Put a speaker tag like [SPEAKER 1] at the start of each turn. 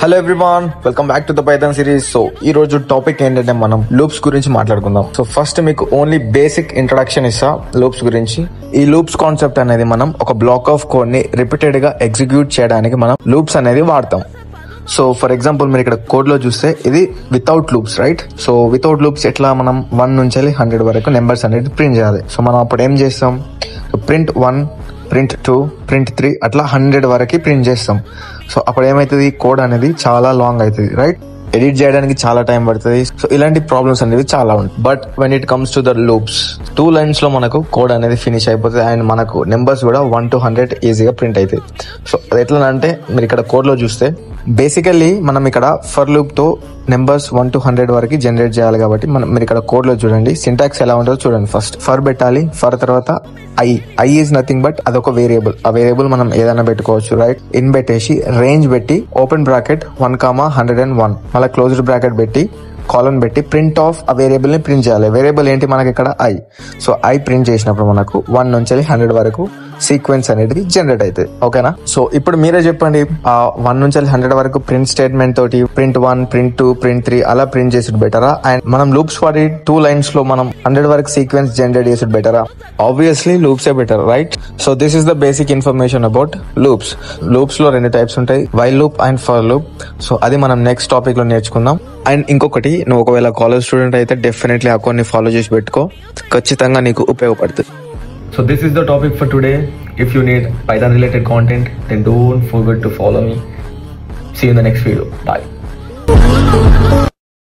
[SPEAKER 1] Hello everyone, welcome back to the Python series. So ఈ రోజు topic ఏంటంటే మనం లూప్స్ గురించి మాట్లాడుకుందాం. సో ఫస్ట్ మీకు ఓన్లీ బేసిక్ ఇంట్రడక్షన్ ఇస్తా లూప్స్ గురించి. ఈ లూప్స్ కాన్సెప్ట్ అనేది మనం ఒక బ్లాక్ ఆఫ్ కోడ్ ని రిపీటెడ్ గా ఎగ్జిక్యూట్ చేయడానికి మనం లూప్స్ అనేది వాడతాం. సో ఫర్ ఎగ్జాంపుల్ మీరు ఇక్కడ కోడ్ లో చూస్తే ఇది without loops, right? So without loops ఎట్లా మనం 1 నుంచి 100 వరకు నెంబర్స్ అనేది ప్రింట్ చేయాలి. సో మనం అప్పుడు ఏం చేస్తాం, ప్రింట్ 1, ప్రింట్ 2, ప్రింట్ 3 అట్లా 100 వరకు ప్రింట్ చేస్తాం. సో అప్పుడు ఏమైతుంది, కోడ్ అనేది చాలా లాంగ్ అవుతుంది, రైట్? ఎడిట్ చేయడానికి చాలా టైం పడుతుంది. సో ఇలాంటి ప్రాబ్లమ్స్ అనేవి చాలా ఉంటాయి. But when it comes to the loops, 2 lines లో మనకు కోడ్ అనేది ఫినిష్ అయిపోతుంది అండ్ మనకు నెంబర్స్ కూడా 1 to 100 ఈజీగా ప్రింట్ అవుతాయి. సో అది ఎట్లా అంటే మీరు ఇక్కడ కోడ్ లో చూస్తే బేసికల్లీ మనం ఇక్కడ ఫర్ లూప్ తో నెంబర్స్ 1 to 100 వరకు జనరేట్ చేయాలి. కాబట్టి మీరు ఇక్కడ కోడ్ లో చూడండి, సింటాక్స్ ఎలా ఉంటుందో చూడండి. ఫస్ట్ ఫర్ పెట్టాలి, ఫర్ తర్వాత ఐ ఈజ్ నథింగ్ బట్ అదొక వేరియబుల్. ఆ వేరియబుల్ మనం ఏదైనా పెట్టుకోవచ్చు, రైట్? ఇన్ పెట్టేసి రేంజ్ పెట్టి ఓపెన్ బ్రాకెట్ 1,101 మళ్ళీ క్లోజ్డ్ బ్రాకెట్ పెట్టి కాలన్ పెట్టి ప్రింట్ ఆఫ్ ఆ వేరియబుల్ ని ప్రింట్ చేయాలి. వేరియబుల్ ఏంటి మనకి ఇక్కడ ఐ. సో ఐ ప్రింట్ చేసినప్పుడు మనకు 1 నుంచి 100 వరకు సీక్వెన్స్ అనేది జనరేట్ అవుతుంది. ఓకేనా? సో ఇప్పుడు మీరే చెప్పండి, ఆ 1 నుంచి 100 వరకు ప్రింట్ స్టేట్మెంట్ తోటి ప్రింట్ 1, ప్రింట్ 2, ప్రింట్ 3 అలా ప్రింట్ చేసి బెటరా, అండ్ మనం లూప్స్ వాడి 2 లైన్స్ లో మనం 100 వరకు సీక్వెన్స్ జనరేట్ చేసి బెటరా? ఆబ్వియస్లీ లూప్సే better, right? So this is the basic information about loops. Loops లో 2 టైప్స్ ఉంటాయి, while loop and for loop. So అది మనం నెక్స్ట్ టాపిక్ లో నేర్చుకుందాం. అండ్ ఇంకొకటి, నువ్వు ఒకవేళ కాలేజ్ స్టూడెంట్ అయితే డెఫినెట్లీ ఆ కొన్ని ఫాలో చేసి పెట్టుకో, ఖచ్చితంగా నీకు ఉపయోగపడుతుంది. So this is the topic for today. If you need Python related content, then don't forget to follow me. See you in the next video. Bye.